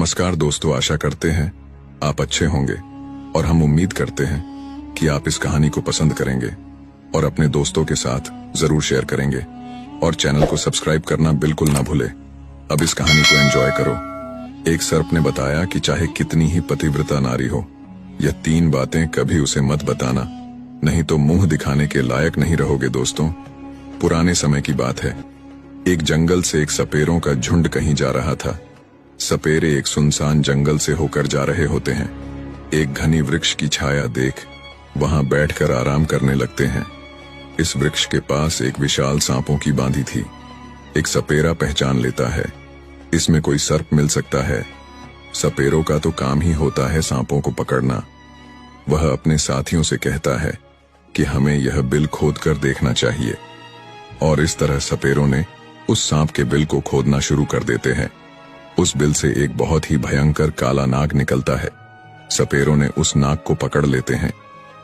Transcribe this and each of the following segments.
नमस्कार दोस्तों, आशा करते हैं आप अच्छे होंगे और हम उम्मीद करते हैं कि आप इस कहानी को पसंद करेंगे और अपने दोस्तों के साथ जरूर शेयर करेंगे और चैनल को सब्सक्राइब करना बिल्कुल ना भूले। अब इस कहानी को एंजॉय करो। एक सर्प ने बताया कि चाहे कितनी ही पतिव्रता नारी हो, यह 3 बातें कभी उसे मत बताना, नहीं तो मुंह दिखाने के लायक नहीं रहोगे। दोस्तों, पुराने समय की बात है। एक जंगल से एक सपेरों का झुंड कहीं जा रहा था। सपेरे एक सुनसान जंगल से होकर जा रहे होते हैं। एक घनी वृक्ष की छाया देख वहां बैठकर आराम करने लगते हैं। इस वृक्ष के पास एक विशाल सांपों की बांधी थी। एक सपेरा पहचान लेता है, इसमें कोई सर्प मिल सकता है। सपेरों का तो काम ही होता है सांपों को पकड़ना। वह अपने साथियों से कहता है कि हमें यह बिल खोद कर देखना चाहिए, और इस तरह सपेरों ने उस सांप के बिल को खोदना शुरू कर देते हैं। उस बिल से एक बहुत ही भयंकर काला नाग निकलता है। सपेरों ने उस नाग को पकड़ लेते हैं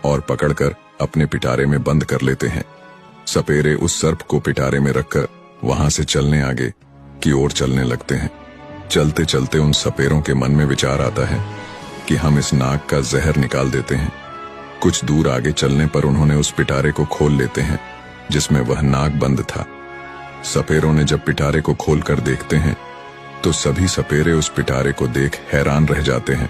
और पकड़कर अपने पिटारे में बंद कर लेते हैं। सपेरे उस सर्प को पिटारे में रखकर वहां से चलने आगे की ओर चलने लगते हैं। चलते चलते उन सपेरों के मन में विचार आता है कि हम इस नाग का जहर निकाल देते हैं। कुछ दूर आगे चलने पर उन्होंने उस पिटारे को खोल लेते हैं जिसमें वह नाग बंद था। सपेरों ने जब पिटारे को खोलकर देखते हैं तो सभी सपेरे उस पिटारे को देख हैरान रह जाते हैं।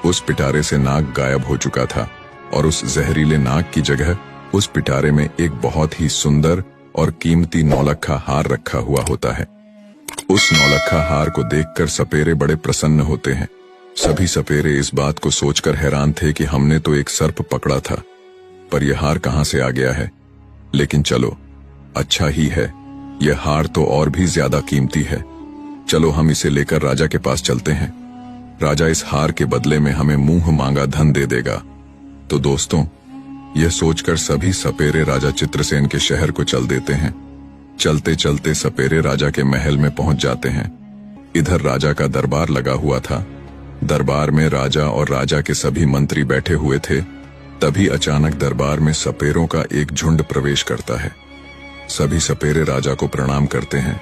उस पिटारे से नाग गायब हो चुका था और उस जहरीले नाग की जगह उस पिटारे में एक बहुत ही सुंदर और कीमती नौलखा हार रखा हुआ होता है। उस नौलखा हार को देखकर सपेरे बड़े प्रसन्न होते हैं। सभी सपेरे इस बात को सोचकर हैरान थे कि हमने तो एक सर्प पकड़ा था, पर यह हार कहां से आ गया है। लेकिन चलो, अच्छा ही है, यह हार तो और भी ज्यादा कीमती है। चलो हम इसे लेकर राजा के पास चलते हैं। राजा इस हार के बदले में हमें मुंह मांगा धन दे देगा। तो दोस्तों, यह सोचकर सभी सपेरे राजा चित्रसेन के शहर को चल देते हैं। चलते चलते सपेरे राजा के महल में पहुंच जाते हैं। इधर राजा का दरबार लगा हुआ था। दरबार में राजा और राजा के सभी मंत्री बैठे हुए थे। तभी अचानक दरबार में सपेरों का एक झुंड प्रवेश करता है। सभी सपेरे राजा को प्रणाम करते हैं।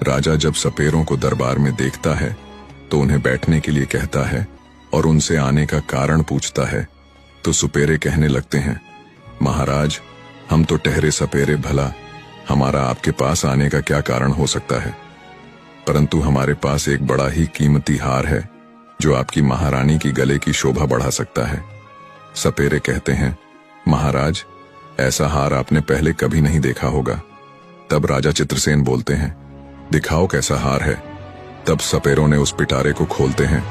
राजा जब सपेरों को दरबार में देखता है तो उन्हें बैठने के लिए कहता है और उनसे आने का कारण पूछता है। तो सपेरे कहने लगते हैं, महाराज, हम तो ठहरे सपेरे, भला हमारा आपके पास आने का क्या कारण हो सकता है, परंतु हमारे पास एक बड़ा ही कीमती हार है जो आपकी महारानी की गले की शोभा बढ़ा सकता है। सपेरे कहते हैं, महाराज, ऐसा हार आपने पहले कभी नहीं देखा होगा। तब राजा चित्रसेन बोलते हैं, दिखाओ कैसा हार है। तब सपेरों ने उस पिटारे को खोलते हैं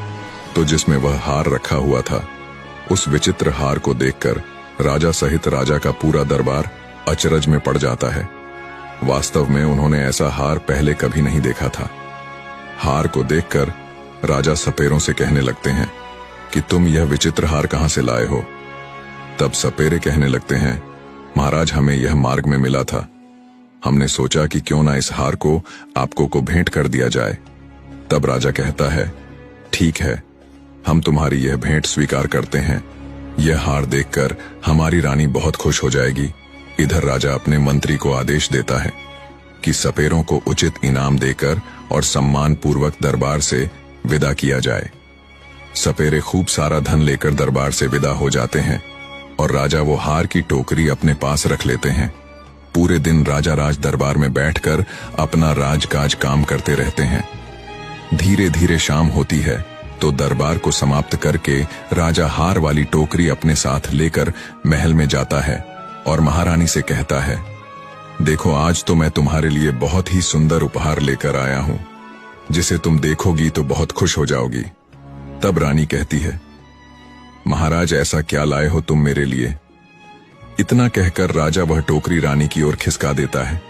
तो जिसमें वह हार रखा हुआ था। उस विचित्र हार को देखकर राजा सहित राजा का पूरा दरबार अचरज में पड़ जाता है। वास्तव में उन्होंने ऐसा हार पहले कभी नहीं देखा था। हार को देखकर राजा सपेरों से कहने लगते हैं कि तुम यह विचित्र हार कहां से लाए हो। तब सपेरे कहने लगते हैं, महाराज, हमें यह मार्ग में मिला था। हमने सोचा कि क्यों ना इस हार को आपको को भेंट कर दिया जाए। तब राजा कहता है, ठीक है, हम तुम्हारी यह भेंट स्वीकार करते हैं। यह हार देखकर हमारी रानी बहुत खुश हो जाएगी। इधर राजा अपने मंत्री को आदेश देता है कि सपेरों को उचित इनाम देकर और सम्मान पूर्वक दरबार से विदा किया जाए। सपेरे खूब सारा धन लेकर दरबार से विदा हो जाते हैं और राजा वो हार की टोकरी अपने पास रख लेते हैं। पूरे दिन राजा राज दरबार में बैठकर अपना राजकाज काम करते रहते हैं। धीरे धीरे शाम होती है तो दरबार को समाप्त करके राजा हार वाली टोकरी अपने साथ लेकर महल में जाता है और महारानी से कहता है, देखो, आज तो मैं तुम्हारे लिए बहुत ही सुंदर उपहार लेकर आया हूं, जिसे तुम देखोगी तो बहुत खुश हो जाओगी। तब रानी कहती है, महाराज, ऐसा क्या लाए हो तुम मेरे लिए। इतना कहकर राजा वह टोकरी रानी की ओर खिसका देता है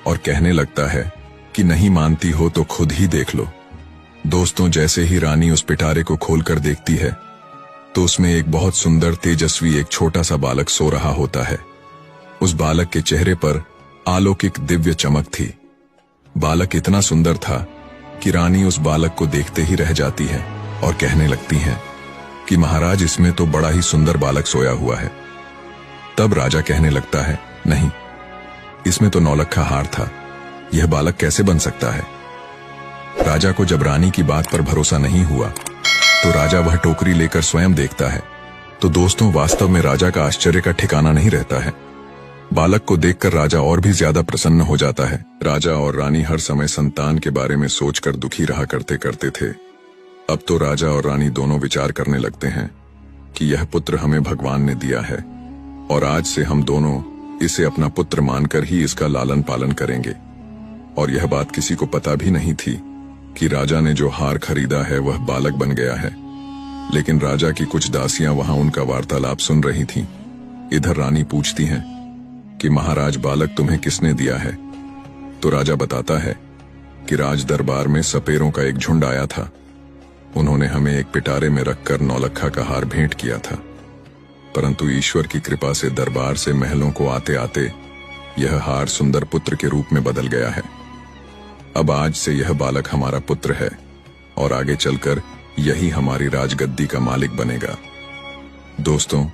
और कहने लगता है कि नहीं मानती हो तो खुद ही देख लो। दोस्तों, जैसे ही रानी उस पिटारे को खोलकर देखती है तो उसमें एक बहुत सुंदर तेजस्वी एक छोटा सा बालक सो रहा होता है। उस बालक के चेहरे पर अलौकिक दिव्य चमक थी। बालक इतना सुंदर था कि रानी उस बालक को देखते ही रह जाती है और कहने लगती है कि महाराज, इसमें तो बड़ा ही सुंदर बालक सोया हुआ है। तब राजा कहने लगता है, नहीं, इसमें तो नौलखा हार था, यह बालक कैसे बन सकता है। राजा को जब रानी की बात पर भरोसा नहीं हुआ तो राजा वह टोकरी लेकर स्वयं देखता है। तो दोस्तों, वास्तव में राजा का आश्चर्य का ठिकाना नहीं रहता है। बालक को देखकर राजा और भी ज्यादा प्रसन्न हो जाता है। राजा और रानी हर समय संतान के बारे में सोचकर दुखी रहा करते थे। अब तो राजा और रानी दोनों विचार करने लगते हैं कि यह पुत्र हमें भगवान ने दिया है और आज से हम दोनों इसे अपना पुत्र मानकर ही इसका लालन पालन करेंगे। और यह बात किसी को पता भी नहीं थी कि राजा ने जो हार खरीदा है वह बालक बन गया है। लेकिन राजा की कुछ दासियां वहां उनका वार्तालाप सुन रही थीं। इधर रानी पूछती हैं कि महाराज, बालक तुम्हें किसने दिया है? तो राजा बताता है कि राज दरबार में सपेरों का एक झुंड आया था। उन्होंने हमें एक पिटारे में रखकर नौलखा का हार भेंट किया था, परंतु ईश्वर की कृपा से दरबार से महलों को आते आते यह हार सुंदर पुत्र के रूप में बदल गया है। अब आज से यह बालक हमारा पुत्र है और आगे चलकर यही हमारी राजगद्दी का मालिक बनेगा। दोस्तों,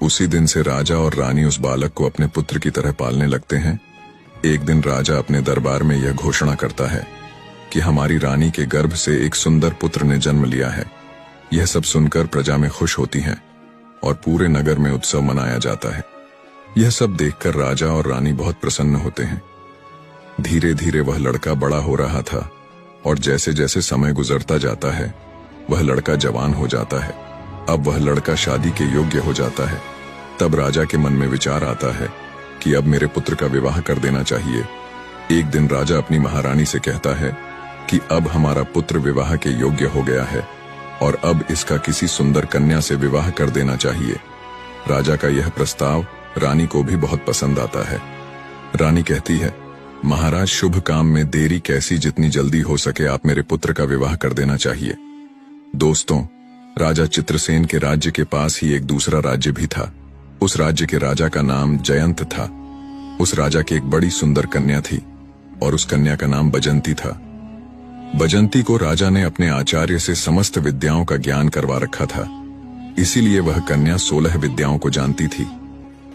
उसी दिन से राजा और रानी उस बालक को अपने पुत्र की तरह पालने लगते हैं। एक दिन राजा अपने दरबार में यह घोषणा करता है कि हमारी रानी के गर्भ से एक सुंदर पुत्र ने जन्म लिया है। यह सब सुनकर प्रजा में खुश होती हैं और पूरे नगर में उत्सव मनाया जाता है। यह सब देखकर राजा और रानी बहुत प्रसन्न होते हैं। धीरे धीरे वह लड़का बड़ा हो रहा था और जैसे जैसे समय गुजरता जाता है वह लड़का जवान हो जाता है। अब वह लड़का शादी के योग्य हो जाता है। तब राजा के मन में विचार आता है कि अब मेरे पुत्र का विवाह कर देना चाहिए। एक दिन राजा अपनी महारानी से कहता है कि अब हमारा पुत्र विवाह के योग्य हो गया है और अब इसका किसी सुंदर कन्या से विवाह कर देना चाहिए। राजा का यह प्रस्ताव रानी को भी बहुत पसंद आता है। रानी कहती है, महाराज, शुभ काम में देरी कैसी, जितनी जल्दी हो सके आप मेरे पुत्र का विवाह कर देना चाहिए। दोस्तों, राजा चित्रसेन के राज्य के पास ही एक दूसरा राज्य भी था। उस राज्य के राजा का नाम जयंत था। उस राजा की एक बड़ी सुंदर कन्या थी और उस कन्या का नाम बजंती था। बजंती को राजा ने अपने आचार्य से समस्त विद्याओं का ज्ञान करवा रखा था, इसीलिए वह कन्या 16 विद्याओं को जानती थी।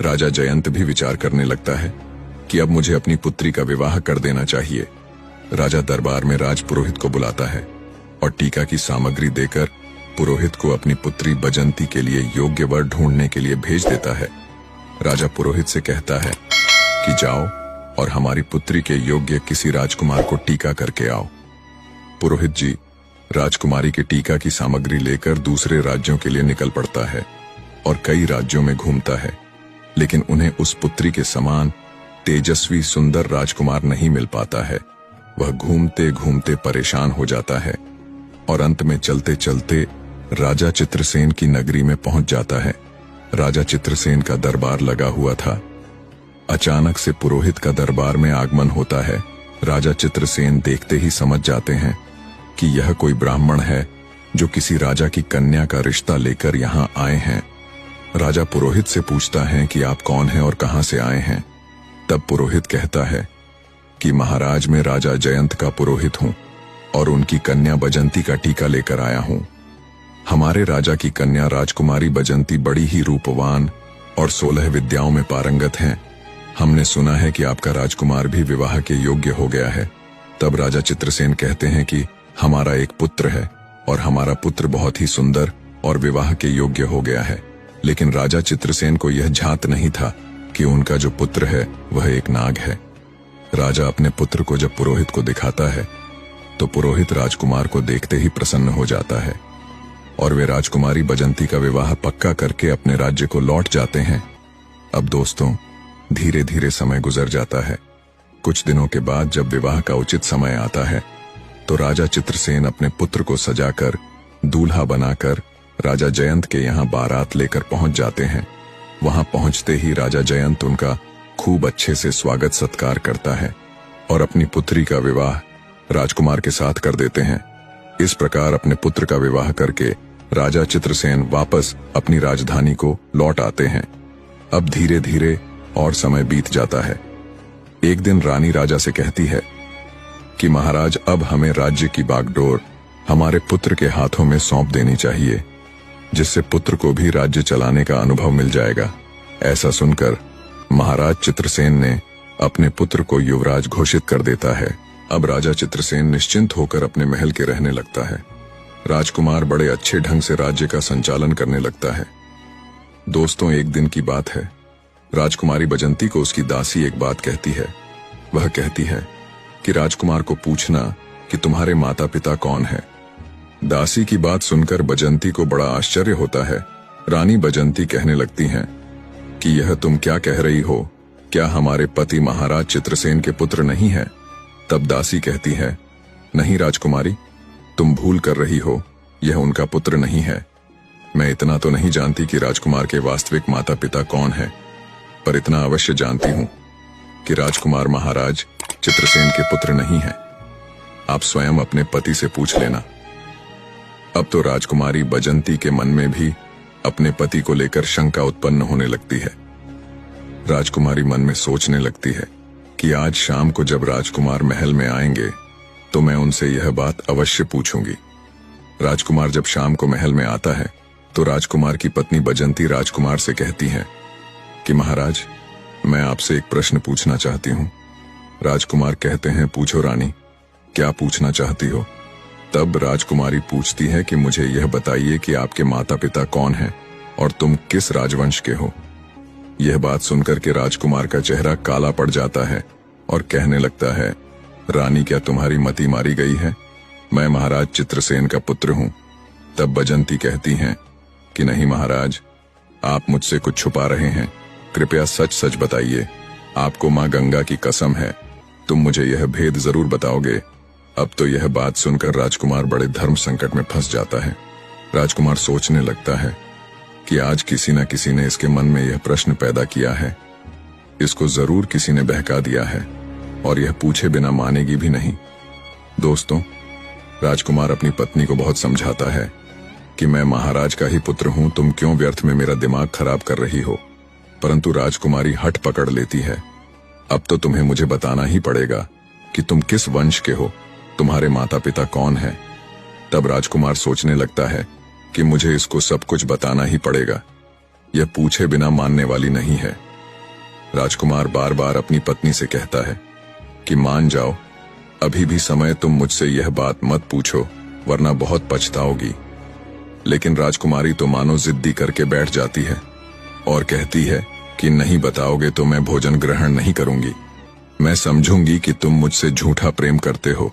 राजा जयंत भी विचार करने लगता है कि अब मुझे अपनी पुत्री का विवाह कर देना चाहिए। राजा दरबार में राजपुरोहित को बुलाता है और टीका की सामग्री देकर पुरोहित को अपनी पुत्री बजंती के लिए योग्य वर ढूंढने के लिए भेज देता है। राजा पुरोहित से कहता है कि जाओ और हमारी पुत्री के योग्य किसी राजकुमार को टीका करके आओ। पुरोहित जी राजकुमारी के टीका की सामग्री लेकर दूसरे राज्यों के लिए निकल पड़ता है और कई राज्यों में घूमता है, लेकिन उन्हें उस पुत्री के समान तेजस्वी सुंदर राजकुमार नहीं मिल पाता है। वह घूमते घूमते परेशान हो जाता है और अंत में चलते चलते राजा चित्रसेन की नगरी में पहुंच जाता है। राजा चित्रसेन का दरबार लगा हुआ था। अचानक से पुरोहित का दरबार में आगमन होता है। राजा चित्रसेन देखते ही समझ जाते हैं कि यह कोई ब्राह्मण है जो किसी राजा की कन्या का रिश्ता लेकर यहाँ आए हैं। राजा पुरोहित से पूछता है कि आप कौन हैं और कहां से आए हैं। तब पुरोहित कहता है कि महाराज, मैं राजा जयंत का पुरोहित हूं और उनकी कन्या बजंती का टीका लेकर आया हूं। हमारे राजा की कन्या राजकुमारी बजंती बड़ी ही रूपवान और 16 विद्याओं में पारंगत हैं। हमने सुना है कि आपका राजकुमार भी विवाह के योग्य हो गया है। तब राजा चित्रसेन कहते हैं कि हमारा एक पुत्र है और हमारा पुत्र बहुत ही सुंदर और विवाह के योग्य हो गया है। लेकिन राजा चित्रसेन को यह झात नहीं था कि उनका जो पुत्र है वह एक नाग है। राजा अपने पुत्र को जब पुरोहित को दिखाता है तो पुरोहित राजकुमार को देखते ही प्रसन्न हो जाता है और वे राजकुमारी बजंती का विवाह पक्का करके अपने राज्य को लौट जाते हैं। अब दोस्तों, धीरे धीरे समय गुजर जाता है। कुछ दिनों के बाद जब विवाह का उचित समय आता है तो राजा चित्रसेन अपने पुत्र को सजाकर दूल्हा बनाकर राजा जयंत के यहाँ बारात लेकर पहुंच जाते हैं। वहां पहुंचते ही राजा जयंत उनका खूब अच्छे से स्वागत सत्कार करता है और अपनी पुत्री का विवाह राजकुमार के साथ कर देते हैं। इस प्रकार अपने पुत्र का विवाह करके राजा चित्रसेन वापस अपनी राजधानी को लौट आते हैं। अब धीरे धीरे और समय बीत जाता है। एक दिन रानी राजा से कहती है कि महाराज, अब हमें राज्य की बागडोर हमारे पुत्र के हाथों में सौंप देनी चाहिए, जिससे पुत्र को भी राज्य चलाने का अनुभव मिल जाएगा। ऐसा सुनकर महाराज चित्रसेन ने अपने पुत्र को युवराज घोषित कर देता है। अब राजा चित्रसेन निश्चिंत होकर अपने महल के रहने लगता है। राजकुमार बड़े अच्छे ढंग से राज्य का संचालन करने लगता है। दोस्तों, एक दिन की बात है। राजकुमारी बजंती को उसकी दासी एक बात कहती है। वह कहती है कि राजकुमार को पूछना कि तुम्हारे माता पिता कौन है। दासी की बात सुनकर बजंती को बड़ा आश्चर्य होता है। रानी बजंती कहने लगती हैं कि यह तुम क्या कह रही हो, क्या हमारे पति महाराज चित्रसेन के पुत्र नहीं हैं? तब दासी कहती है, नहीं राजकुमारी, तुम भूल कर रही हो, यह उनका पुत्र नहीं है। मैं इतना तो नहीं जानती कि राजकुमार के वास्तविक माता पिता कौन है, पर इतना अवश्य जानती हूं कि राजकुमार महाराज चित्रसेन के पुत्र नहीं है। आप स्वयं अपने पति से पूछ लेना। अब तो राजकुमारी बजंती के मन में भी अपने पति को लेकर शंका उत्पन्न होने लगती है। राजकुमारी मन में सोचने लगती है कि आज शाम को जब राजकुमार महल में आएंगे तो मैं उनसे यह बात अवश्य पूछूंगी। राजकुमार जब शाम को महल में आता है तो राजकुमार की पत्नी बजंती राजकुमार से कहती है कि महाराज, मैं आपसे एक प्रश्न पूछना चाहती हूं। राजकुमार कहते हैं, पूछो रानी, क्या पूछना चाहती हो? तब राजकुमारी पूछती है कि मुझे यह बताइए कि आपके माता पिता कौन हैं और तुम किस राजवंश के हो। यह बात सुनकर के राजकुमार का चेहरा काला पड़ जाता है और कहने लगता है, रानी, क्या तुम्हारी मति मारी गई है? मैं महाराज चित्रसेन का पुत्र हूं। तब बजंती कहती हैं कि नहीं महाराज, आप मुझसे कुछ छुपा रहे हैं, कृपया सच सच बताइए। आपको मां गंगा की कसम है, तुम मुझे यह भेद जरूर बताओगे। अब तो यह बात सुनकर राजकुमार बड़े धर्म संकट में फंस जाता है। राजकुमार सोचने लगता है कि आज किसी न किसी ने इसके मन में यह प्रश्न पैदा किया है, इसको जरूर किसी ने बहका दिया है और यह पूछे बिना मानेगी भी नहीं। दोस्तों, राजकुमार अपनी पत्नी को बहुत समझाता है कि मैं महाराज का ही पुत्र हूं, तुम क्यों व्यर्थ में मेरा दिमाग खराब कर रही हो। परंतु राजकुमारी हट पकड़ लेती है, अब तो तुम्हें मुझे बताना ही पड़ेगा कि तुम किस वंश के हो, तुम्हारे माता पिता कौन है। तब राजकुमार सोचने लगता है कि मुझे इसको सब कुछ बताना ही पड़ेगा, यह पूछे बिना मानने वाली नहीं है। राजकुमार बार बार अपनी पत्नी से कहता है कि मान जाओ, अभी भी समय, तुम मुझसे यह बात मत पूछो वरना बहुत पछताओगी। लेकिन राजकुमारी तो मानो जिद्दी करके बैठ जाती है और कहती है कि नहीं बताओगे तो मैं भोजन ग्रहण नहीं करूंगी, मैं समझूंगी कि तुम मुझसे झूठा प्रेम करते हो।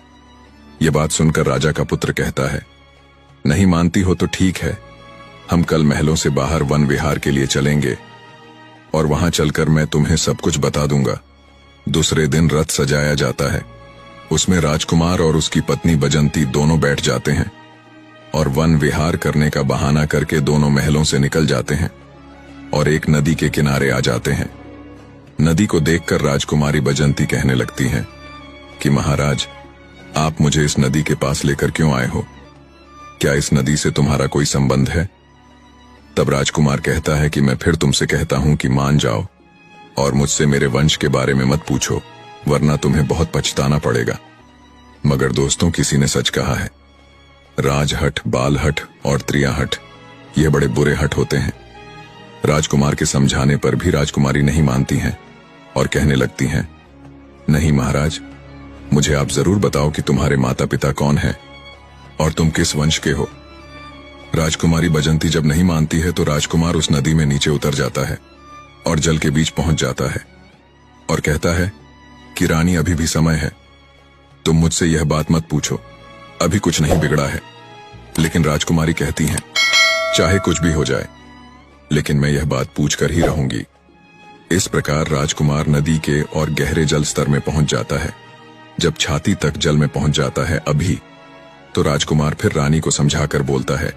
यह बात सुनकर राजा का पुत्र कहता है, नहीं मानती हो तो ठीक है, हम कल महलों से बाहर वन विहार के लिए चलेंगे और वहां चलकर मैं तुम्हें सब कुछ बता दूंगा। दूसरे दिन रथ सजाया जाता है, उसमें राजकुमार और उसकी पत्नी बजंती दोनों बैठ जाते हैं और वन विहार करने का बहाना करके दोनों महलों से निकल जाते हैं और एक नदी के किनारे आ जाते हैं। नदी को देखकर राजकुमारी बजंती कहने लगती हैं कि महाराज, आप मुझे इस नदी के पास लेकर क्यों आए हो? क्या इस नदी से तुम्हारा कोई संबंध है? तब राजकुमार कहता है कि मैं फिर तुमसे कहता हूं कि मान जाओ और मुझसे मेरे वंश के बारे में मत पूछो, वरना तुम्हें बहुत पछताना पड़ेगा। मगर दोस्तों, किसी ने सच कहा है, राजहट, बालहट और त्रियाहट ये बड़े बुरे हट होते हैं। राजकुमार के समझाने पर भी राजकुमारी नहीं मानती हैं और कहने लगती हैं, नहीं महाराज, मुझे आप जरूर बताओ कि तुम्हारे माता पिता कौन हैं और तुम किस वंश के हो। राजकुमारी बजंती जब नहीं मानती है तो राजकुमार उस नदी में नीचे उतर जाता है और जल के बीच पहुंच जाता है और कहता है कि रानी, अभी भी समय है, तुम मुझसे यह बात मत पूछो, अभी कुछ नहीं बिगड़ा है। लेकिन राजकुमारी कहती हैं, चाहे कुछ भी हो जाए, लेकिन मैं यह बात पूछकर ही रहूंगी। इस प्रकार राजकुमार नदी के और गहरे जल स्तर में पहुंच जाता है। जब छाती तक जल में पहुंच जाता है अभी, तो राजकुमार फिर रानी को समझाकर बोलता है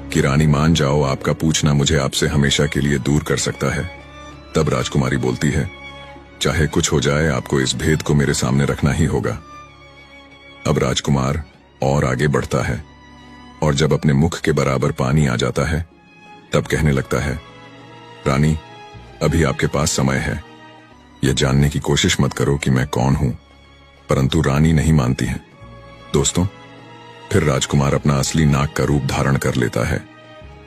कि रानी मान जाओ, आपका पूछना मुझे आपसे हमेशा के लिए दूर कर सकता है। तब राजकुमारी बोलती है, चाहे कुछ हो जाए, आपको इस भेद को मेरे सामने रखना ही होगा। अब राजकुमार और आगे बढ़ता है और जब अपने मुख के बराबर पानी आ जाता है तब कहने लगता है, रानी, अभी आपके पास समय है, यह जानने की कोशिश मत करो कि मैं कौन हूं। परंतु रानी नहीं मानती है। दोस्तों, फिर राजकुमार अपना असली नाग का रूप धारण कर लेता है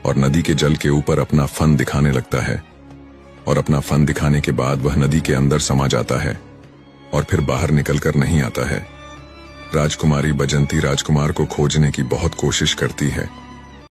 और नदी के जल के ऊपर अपना फन दिखाने लगता है और अपना फन दिखाने के बाद वह नदी के अंदर समा जाता है और फिर बाहर निकलकर नहीं आता है। राजकुमारी बजंती राजकुमार को खोजने की बहुत कोशिश करती है